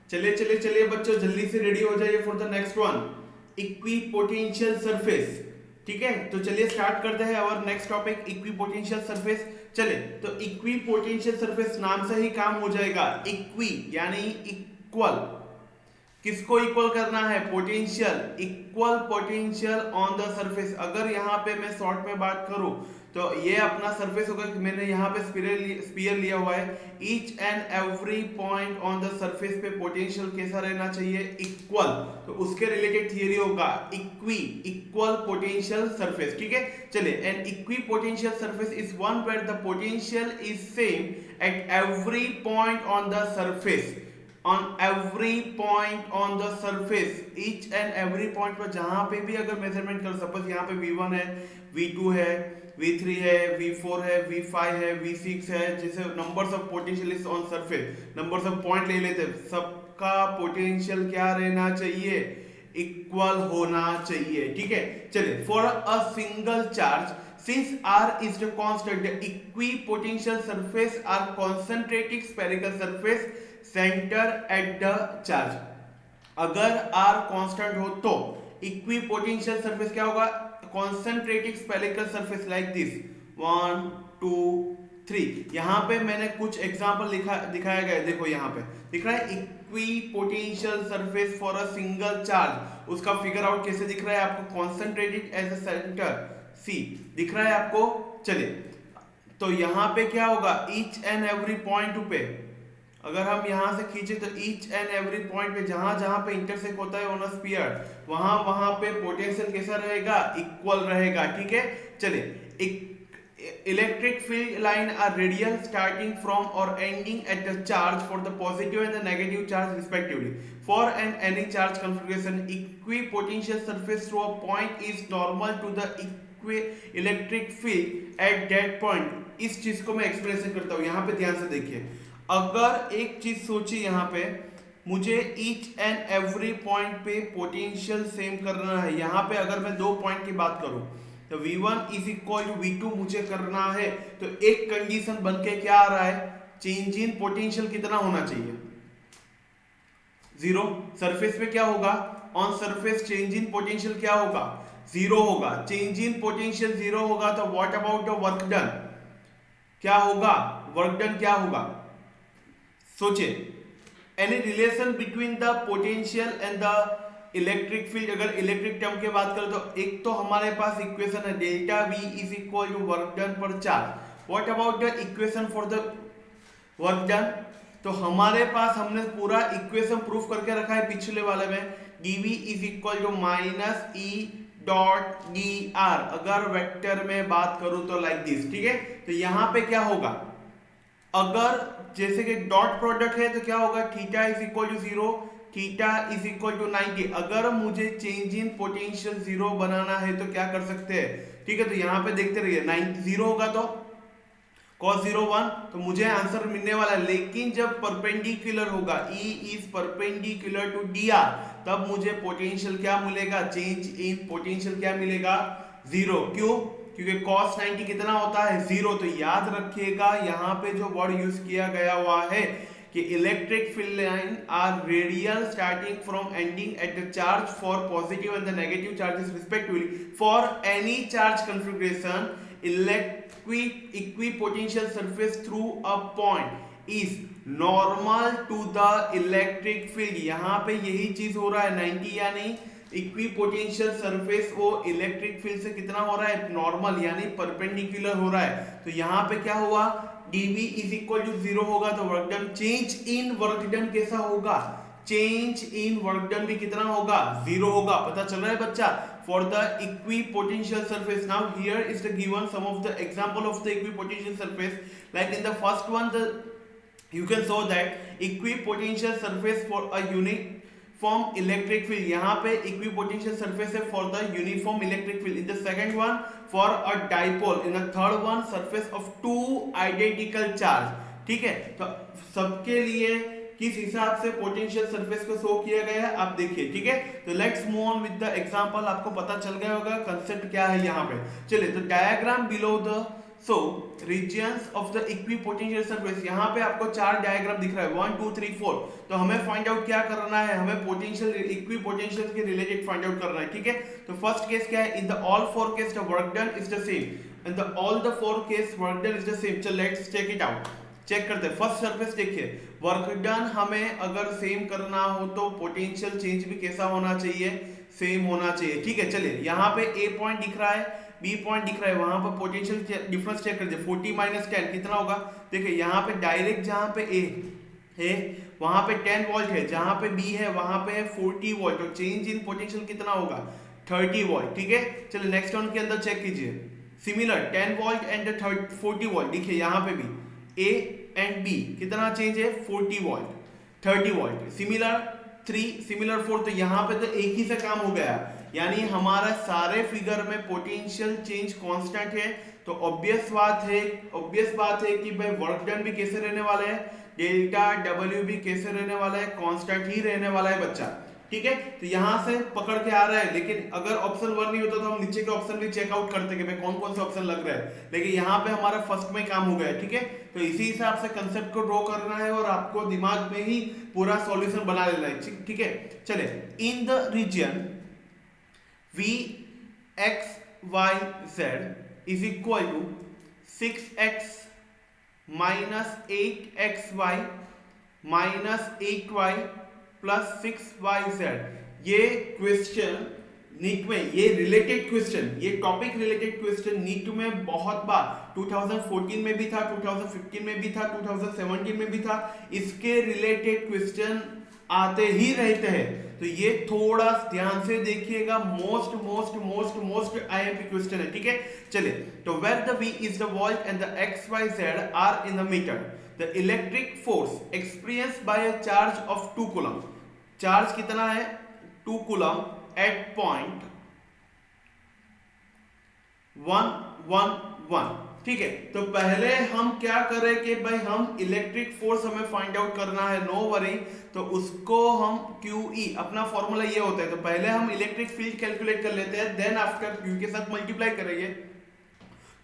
चलिए चलिए चलिए बच्चों, जल्दी से रेडी हो जाइए for the next one, equipotential surface. ठीक है, तो चलिए स्टार्ट करते हैं और नेक्स्ट टॉपिक इक्विपोटेंशियल सरफेस। चले तो इक्विपोटेंशियल सरफेस नाम से ही काम हो जाएगा। इक्वी यानी इक्वल, किसको इक्वल करना है? Potential, equal potential on the surface. अगर यहाँ पे मैं शॉर्ट में बात करूं तो ये अपना सरफेस होगा, मैंने यहाँ पे स्पीयर लिया हुआ है। Each and every point on the surface पे पोटेंशियल कैसा रहना चाहिए? इक्वल। तो उसके रिलेटेड थियरी होगा इक्वल पोटेंशियल सरफेस। ठीक है, चलिए, and equipotential surface is one where the potential is same at every point on the surface. on every point on the surface, each and every point पर जहां पे भी अगर measurement कर, suppose यहाँ पे V1 है, V2 है, V3 है, V4 है, V5 है, V6 है, जैसे numbers of potential is on surface, numbers of point ले लेते हैं, सबका पोटेंशियल क्या रहना चाहिए? इक्वल होना चाहिए। ठीक है, चलिए, for a single charge since R is the constant, the equipotential surface are concentric spherical surface center at the charge। अगर R कांस्टेंट हो तो इक्विपोटेंशियल सरफेस क्या होगा? कॉन्सेंट्रेटिक स्फेरिकल सरफेस लाइक दिस, 1 2 3। यहाँ पे मैंने कुछ एग्जांपल दिखाया गया है, देखो यहाँ पे दिख रहा है equipotential surface for a single charge. उसका फिगर आउट कैसे दिख रहा है आपको? कॉन्सेंट्रेटेड एज अ सेंटर सी दिख रहा है आपको। चलिए, तो यहाँ पे क्या होगा? ईच एंड एवरी पॉइंट पे अगर हम यहां से खींचे तो ईच एंड एवरी पॉइंट पे जहां जहां पे इंटरसेक्ट होता है ऑन अ स्फीयर, वहां वहां पे पोटेंशियल कैसा रहेगा? इक्वल रहेगा। ठीक है, चलिए, electric field line are radial starting from और ending at the charge for the positive and the negative charge respectively. For an any charge configuration equipotential surface through a point is normal to the electric field at that point. इस चीज को मैं explanation करता हूं, यहां पे ध्यान से देखिए। अगर एक चीज सोचिए, यहाँ पे मुझे ईच एंड एवरी पॉइंट पे पोटेंशियल सेम करना है। यहाँ पे अगर मैं दो पॉइंट की बात करूं तो V1 is equal to V2 मुझे करना है, तो एक कंडीशन बन के क्या आ रहा है? चेंज इन पोटेंशियल कितना होना चाहिए? 0। सरफेस पे क्या होगा? On surface change in potential क्या होगा? 0 होगा। चेंज इन पोटेंशियल 0 होगा तो what about the work done? क्या होगा? वर्क डन क्या होगा? सोचिए, any relation between the potential and the electric field. अगर इलेक्ट्रिक टर्म की बात करें तो एक तो हमारे पास इक्वेशन है delta V is equal to work done पर charge. What about the equation for the work done? तो हमारे पास हमने पूरा इक्वेशन प्रूफ करके रखा है पिछले वाले में, dV is equal to minus E dot dr। अगर वेक्टर में बात करूं तो लाइक दिस। ठीक है, तो यहां पे क्या होगा? अगर जैसे कि डॉट प्रोडक्ट है तो क्या होगा? Theta is equal to 0, theta is equal to 90। अगर मुझे चेंज इन पोटेंशियल 0 बनाना है तो क्या कर सकते हैं? ठीक है, तो यहां पे देखते रहिए, 0 होगा तो cos 0 1, तो मुझे आंसर मिलने वाला है। लेकिन जब परपेंडिकुलर होगा, E is perpendicular to dr, तब मुझे पोटेंशियल क्या मिलेगा? चेंज इन पोटेंशियल क्या मिलेगा? 0। क्यों? क्योंकि cos 90 कितना होता है? 0। तो याद रखिएगा यहाँ पे जो वर्ड यूज किया गया हुआ है कि electric field line are radial starting from ending at the charge for positive and the negative charges respectively. For any charge configuration equipotential surface through a point is normal to the electric field. यहाँ पे यही चीज हो रहा है, 90 यानी equipotential surface वो electric field से कितना हो रहा है? नॉर्मल यानी परपेंडिकुलर हो रहा है। तो यहाँ पे क्या हुआ? dV इज इक्वल टू 0 होगा तो work done, change in work done कैसा होगा? चेंज इन वर्क डन भी कितना होगा? 0 होगा। पता चल रहा है बच्चा? For the equipotential surface, now here is the given sum of the example of the equipotential surface. Like in the first one, the you can show that equipotential surface for a uniform electric field। यहाँ पे equipotential surface है for the uniform electric field। in the second one for a dipole। in the third one surface of two identical charge। ठीक है, तो सबके लिए किस हिसाब से पोटेंशियल सरफेस को शो किया गया है आप देखिए। ठीक है, तो let's move on with the example. आपको पता चल गया होगा कंसेप्ट क्या है यहाँ पे। चलिए, तो diagram below the so regions of the equipotential surface, यहाँ पे आपको 4 डायग्राम दिख रहा है 1 2 3 4। तो हमें फाइंड आउट क्या करना है, हमें पोटेंशियल इक्विपोटेंशियल के रिलेटेड फाइंड आउट करना है, ठीक है। तो फर्स्ट केस क्या है, in the all 4 case the work done is the same, in the all the 4 case work done is the same. चल let's check it out, check करते हैं। फर्स्ट सरफेस देखिए, वर्क डन हमें अगर same करना हो तो पोटेंशियल चेंज भी कैसा होना चाहिए, सेम होना चाहिए, ठीक है। चलिए यहाँ पे ए पॉइंट दिख रहा है, बी पॉइंट दिख रहा है, वहां पर पोटेंशियल डिफरेंस चेक कर दीजिए। 40 - 10 कितना होगा, देखिए यहाँ पे डायरेक्ट जहां पे ए है वहां पे 10 वोल्ट है, जहां पे बी है वहां पे है 40 वोल्ट, तो चेंज इन पोटेंशियल कितना होगा, 30 वोल्ट, ठीक है। चलिए नेक्स्ट वन के अंदर चेक कीजिए, सिमिलर 10 वोल्ट एंड 40 वोल्ट, देखिए यहाँ पे भी ए एंड बी कितना चेंज है, 40 वोल्ट 30 वोल्ट, सिमिलर 3 सिमिलर 4, तो यहाँ पे तो एक ही से काम हो गया, यानी हमारा सारे फिगर में पोटेंशियल चेंज कांस्टेंट है। तो ऑब्वियस बात है कि भाई वर्क डन भी कैसे रहने वाला है, डेल्टा डब्ल्यू भी कैसे रहने वाला है, कांस्टेंट ही रहने वाला है बच्चा, ठीक है। तो यहां से पकड़ के आ रहा है, लेकिन अगर ऑप्शन 1 नहीं होता तो हम नीचे के ऑप्शन भी चेकआउट करते कि भाई कौन कौन से ऑप्शन लग रहा है, लेकिन यहाँ पे हमारा फर्स्ट में काम हो गया, ठीक है। तो इसी हिसाब से कंसेप्ट को ड्रॉ करना है और आपको दिमाग में ही पूरा सॉल्यूशन बना लेना है, ठीक है। चले, in the region v x y z is equal to 6x minus 8xy minus 8y plus 6yz, ये क्वेश्चन नीट में, ये रिलेटेड क्वेश्चन, ये टॉपिक रिलेटेड क्वेश्चन नीट में बहुत बार 2014 में भी था, 2015 में भी था, 2017 में भी था, इसके रिलेटेड क्वेश्चन आते ही रहते हैं। तो ये थोड़ा ध्यान से देखिएगा, मोस्ट आईएमपी क्वेश्चन है, ठीक है। चलिए, तो where the v is the volt and the x y z are in the metre, the electric force experience by a charge of 2 coulomb, चार्ज कितना है 2 कूलम एट पॉइंट 111, ठीक है। तो पहले हम क्या करें कि भाई हम इलेक्ट्रिक फोर्स हमें फाइंड आउट करना है, नो वरी। तो उसको हम QE, अपना फॉर्मूला ये होता है, तो पहले हम इलेक्ट्रिक फील्ड कैलकुलेट कर लेते हैं, देन आफ्टर Q के साथ मल्टीप्लाई करेंगे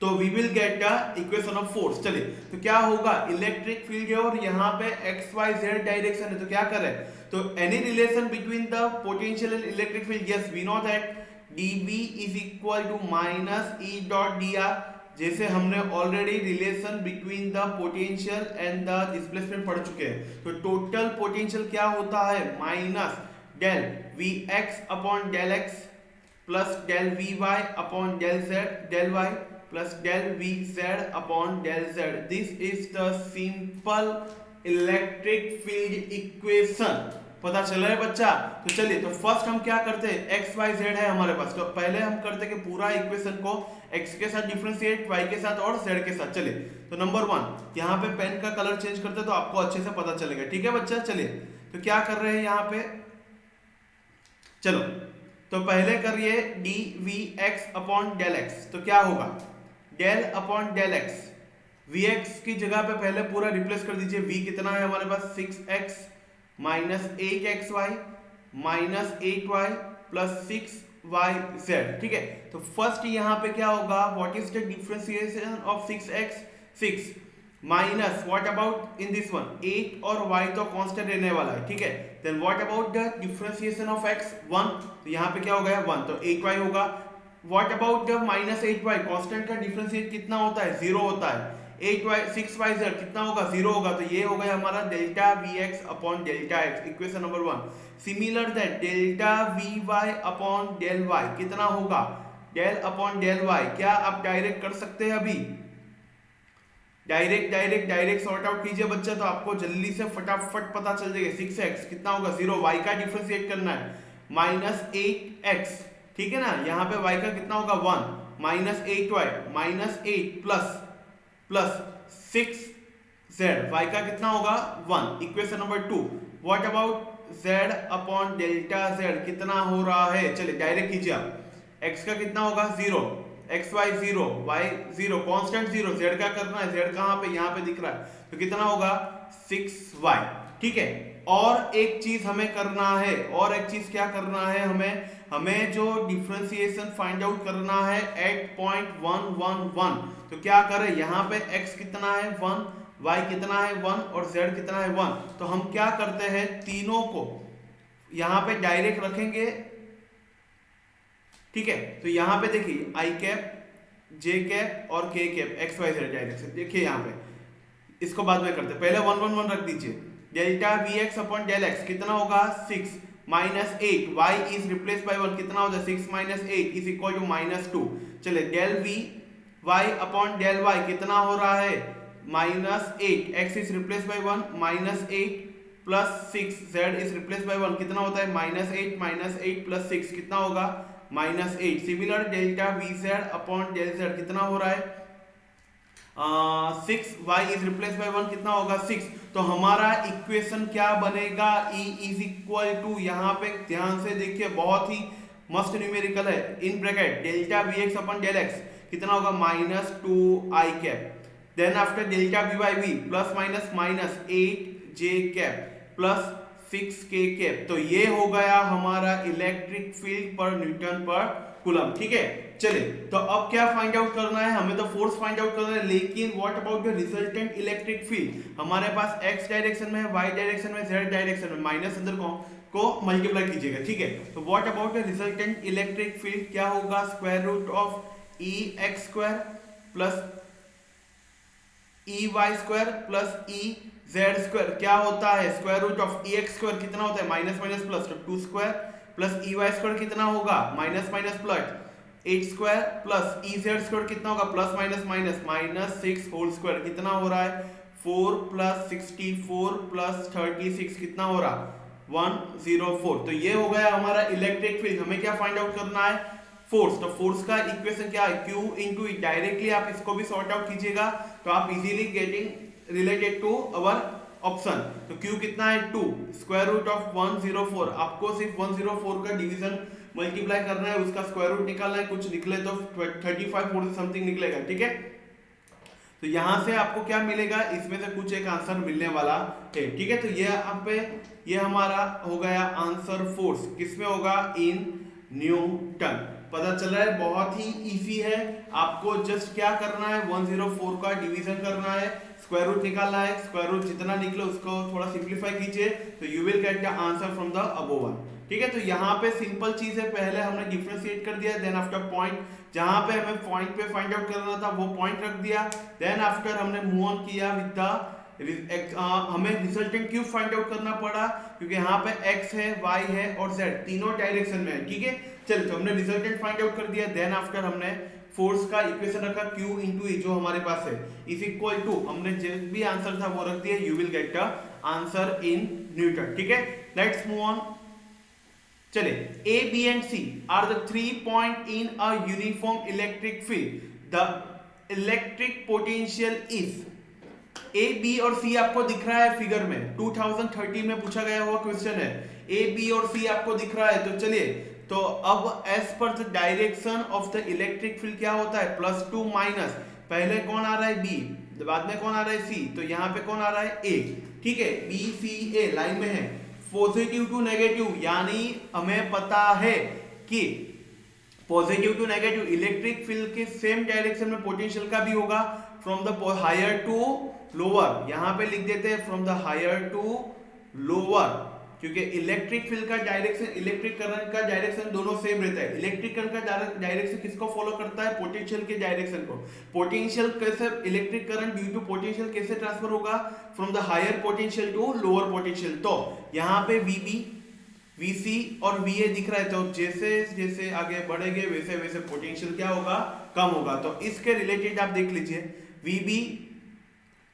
तो we will get the equation of force. चलिए, तो क्या होगा, इलेक्ट्रिक फील्ड है और यहाँ पे x y z डायरेक्शन है, तो क्या करें, तो any relation between the potential and electric field, yes we know that dv is equal to minus E dot dr, जैसे हमने already relation between the potential and the displacement पढ़ चुके हैं। तो टोटल पोटेंशियल क्या होता है, minus del Vx upon del x plus del Vy upon del z del y plus del Vz upon del z। This is the simple electric field equation. पता चल रहा है बच्चा? तो चलिए, तो फर्स्ट हम क्या करते हैं, एक्स वाई जेड है हमारे पास, तो पहले हम करते हैं कि पूरा इक्वेशन को x के साथ डिफरेंशिएट, y के साथ और z के साथ। चलिए, तो नंबर 1 यहाँ पे पेन का कलर चेंज करते हैं तो आपको अच्छे से पता चलेगा, ठीक है बच्चा। चलिए, तो क्या कर रहे हैं यहाँ पे, चलो तो पहले करिए D V X upon del X, तो क्या होगा del upon del X, V X की जगह पे पहले पूरा रिप्लेस कर दीजिए। v कितना है हमारे पास 6x minus 8xy minus 8y plus 6yz, ठीक है। तो फर्स्ट यहाँ पे क्या होगा, what is the differentiation of 6x 6 minus what about in this one 8 और y तो कांस्टेंट रहने वाला है, ठीक है। Then what about the differentiation of x 1, तो यहाँ पे क्या हो गया 1, तो 8y होगा। What about the minus 8y, constant का डिफरेंशिएट कितना होता है 0 होता है। 6yz कितना होगा 0 होगा, तो ये हो गया हमारा delta vx upon delta x, equation number 1। Similar that delta vy upon del y कितना होगा डेल अपॉन डेल y, क्या आप डायरेक्ट कर सकते हैं अभी, डायरेक्ट सॉर्ट आउट कीजिए बच्चा, तो आपको जल्दी से फटाफट पता चल जाएगा। 6x कितना होगा 0, y का डिफरेंशिएट करना है माइनस 8x, ठीक है ना। यहाँ पे y का कितना होगा 1 minus 8y minus 8 plus 6z, y का कितना होगा 1, equation number 2। What about z upon delta z कितना हो रहा है, चलिए डायरेक्ट कीजिए आप, x का कितना होगा 0, xy 0 y 0 कांस्टेंट 0, z का करना है, z कहाँ पे यहाँ पे दिख रहा है, तो कितना होगा 6y, ठीक है। और एक चीज हमें करना है, और एक चीज क्या करना है हमें, हमें जो डिफरेंशिएशन फाइंड आउट करना है एट पॉइंट 111, तो क्या करें, यहाँ पे x कितना है 1, y कितना है 1 और z कितना है 1, तो हम क्या करते हैं तीनों को यहाँ पे डायरेक्ट रखेंगे। ठीक है, तो यहाँ पे देखिए i कैप, j कैप और k cap x y z direction. देखिए यहाँ पे इसको बाद में करते हैं, पहले 1 1 1 रख दीजिए। Delta vx upon del x कितना होगा 6 minus 8, y is replace by 1 कितना होता है 6 माइनस 8 इज इक्वल टू -2। चलिए del v y upon del y कितना हो रहा है -8, x is replace by 1 -8 plus 6, z is replace by 1 कितना होता है -8 प्लस 6 कितना होगा -8। Similar delta vz upon del z कितना हो रहा है 6, y इज रिप्लेस बाय 1 कितना होगा 6। तो हमारा इक्वेशन क्या बनेगा E इज इक्वल टू, यहाँ पे ध्यान से देखिए बहुत ही मस्त न्यूमेरिकल है, in bracket delta vx upon del x कितना होगा -2i cap, then after delta v by v plus minus -8j cap plus 6k cap. तो ये हो गया हमारा इलेक्ट्रिक फील्ड पर न्यूटन पर कूलम। ठीक है, चलिए तो अब क्या फाइंड आउट करना है, हमें तो फोर्स फाइंड आउट करना है, लेकिन what about the resultant electric field. हमारे पास x डायरेक्शन में है, y डायरेक्शन में, z डायरेक्शन में, माइनस अंदर को मल्टीप्लाई कीजिएगा। ठीक है, तो what about the resultant electric field क्या होगा square root of ex square plus ey square plus ez square क्या होता है square root of ex square कितना होता है माइनस माइनस प्लस, तो 2 स्क्वायर प्लस ey स्क्वायर कितना होगा minus minus plus 8 square plus ez square कितना होगा plus minus minus 6 whole square कितना हो रहा है 4 प्लस 64 प्लस 36 कितना हो रहा 104। तो ये हो गया हमारा इलेक्ट्रिक फील्ड। हमें क्या फाइंड आउट करना है फोर्स। तो फोर्स का इक्वेशन क्या है Q इंटू ई, डायरेक्टली आप इसको भी सॉर्ट आउट कीजिएगा तो आप easily getting related to our option. तो Q कितना है 2 स्क्वायर रूट ऑफ 104, आपको सिर्फ 104 का डिवीजन मल्टीप्लाई करना है, उसका स्क्वायर रूट निकालना है, कुछ निकले तो 35 40 समथिंग निकलेगा। ठीक है, तो यहां से आपको क्या मिलेगा, इसमें से कुछ एक आंसर मिलने वाला है। ठीक है, तो ये आप पे ये हमारा हो गया आंसर फोर्स, किसमें होगा इन न्यूटन। पता चल रहा है बहुत ही इजी है, आपको जस्ट क्या करना है 104 का डिवीजन करना है, स्क्वायर रूट निकालना है, स्क्वायर रूट जितना निकले उसको थोड़ा सिंप्लीफाई कीजिए तो you will get the answer from the above one. ठीक है, तो यहाँ पे सिंपल चीज है, पहले हमने डिफरेंशिएट कर दिया, देन आफ्टर पॉइंट जहां पे हमें पॉइंट पे फाइंड आउट करना था वो पॉइंट रख दिया, देन आफ्टर हमने मूव ऑन किया विद द हमें रिजल्टेंट क्यों फाइंड आउट करना पड़ा क्योंकि यहाँ पे x है y है और z तीनों डायरेक्शन में है। ठीक है, चलिए तो हमने रिजल्टेंट फाइंड आउट कर दिया, देन आफ्टर हमने फोर्स का इक्वेशन रखा Q इंटू ई जो हमारे पास है इज इक्वल टू, हमने जो भी आंसर था वो रख दिया, you will get the answer in newton. ठीक है, लेट्स मूव ऑन। चलिए A, B and C are the 3 points in a uniform electric field. The electric potential is A, B और C आपको दिख रहा है फिगर में, 2013 में पूछा गया हुआ क्वेश्चन है। A, B और C आपको दिख रहा है, तो चलिए तो अब as per the direction of the electric field क्या होता है +2 माइनस, पहले कौन आ रहा है B, बाद में कौन आ रहा है C, तो यहाँ पे कौन आ रहा है A। ठीक है, B C A लाइन में है, पॉजिटिव टू नेगेटिव, यानी हमें पता है कि positive to negative electric field के सेम डायरेक्शन में पोटेंशियल का भी होगा, from the higher to lower, यहां पे लिख देते हैं from the higher to lower, क्योंकि इलेक्ट्रिक फील्ड का डायरेक्शन, इलेक्ट्रिक करंट का डायरेक्शन दोनों सेम रहता है। इलेक्ट्रिक करंट का डायरेक्शन किसको फॉलो करता है, पोटेंशियल के डायरेक्शन को। पोटेंशियल कैसे, electric current due to potential कैसे ट्रांसफर होगा, from the higher potential to lower potential. तो यहाँ पे VB, VC और VA दिख रहा है, तो जैसे जैसे आगे बढ़ेंगे वैसे वैसे पोटेंशियल क्या होगा, कम होगा। तो इसके रिलेटेड आप देख लीजिए, VB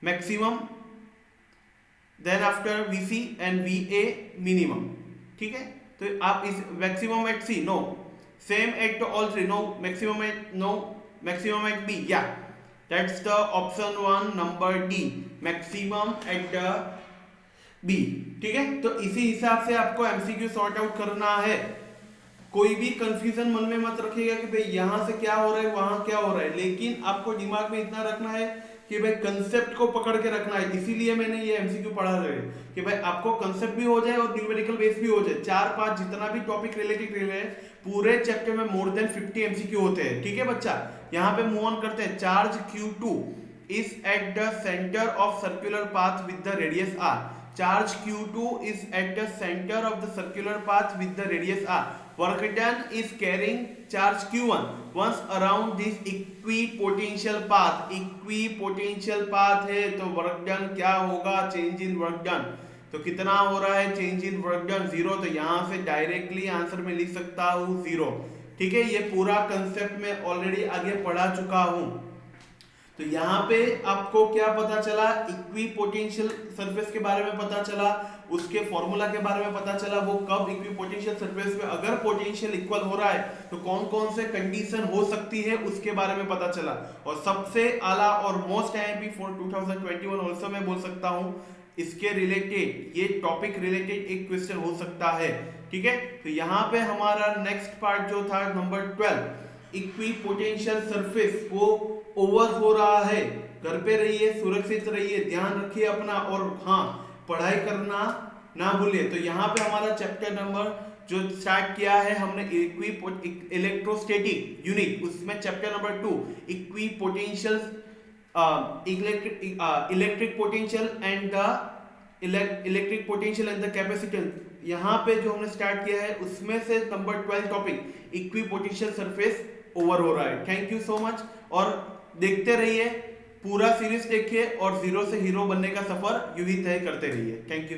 maximum, then after VC and VA minimum. ठीक है, तो आप इस maximum at C, no same at all three, no maximum at, no maximum at B, या that's the option 1 number D, maximum at the B। ठीक है, तो इसी हिसाब से आपको MCQ सॉर्ट आउट करना है। कोई भी कंफ्यूजन मन में मत रखिएगा कि भाई यहाँ से क्या हो रहा है वहां क्या हो रहा है, लेकिन आपको दिमाग में इतना रखना है कि भाई कंसेप्ट को पकड़ के रखना है, इसीलिए मैंने ये एमसीक्यू पढ़ा है कि भाई आपको कंसेप्ट भी हो जाए और न्यूमेरिकल बेस भी हो जाए। 4-5 जितना भी टॉपिक रिलेटेड है पूरे चैप्टर में मोर देन 50 एमसीक्यू होते हैं। ठीक है बच्चा, यहाँ पे मूव ऑन करते हैं। Charge Q2 is at the center of circular path with the radius r. Charge Q2 is at the center of the circular path with the radius r. Work done is carrying charge Q1 once around this equipotential path. Equipotential path है तो work done क्या होगा? Change in work done. तो कितना हो रहा है change in work done? 0। तो यहाँ से डायरेक्टली आंसर में लिख सकता हूँ 0। ठीक है, ये पूरा कंसेप्ट में ऑलरेडी आगे पढ़ा चुका हूँ। तो यहाँ पे आपको क्या पता चला? इक्विपोटेंशियल सरफेस के बारे में पता चला, उसके फॉर्मूला के बारे में पता चला, वो कब इक्विपोटेंशियल सरफेस पे अगर पोटेंशियल इक्वल हो रहा है तो कौन कौन से कंडीशन हो सकती है उसके बारे में पता चला। और सबसे आला और मोस्ट एमपी फॉर 2021 ऑल्सो मैं बोल सकता हूँ, इसके रिलेटेड ये टॉपिक रिलेटेड एक क्वेश्चन हो सकता है। ठीक है, तो यहाँ पे हमारा नेक्स्ट पार्ट जो था नंबर 12, इक्विपोटेंशियल सरफेस वो ओवर हो रहा है। घर पे रहिए, सुरक्षित रहिए, ध्यान रखिए अपना, और हाँ पढ़ाई करना ना भूलिए। तो यहाँ पे हमारा चैप्टर नंबर जो स्टार्ट किया है हमने इलेक्ट्रोस्टैटिक यूनिट, उसमें chapter number 2 equipotential electric potential and the electric potential and the capacitance, यहाँ पे जो हमने स्टार्ट किया है उसमें से number 12 topic equipotential surface over हो रहा है। थैंक यू सो मच, और देखते रहिए, पूरा सीरीज देखिए और जीरो से हीरो बनने का सफर यूं ही तय करते रहिए। Thank you.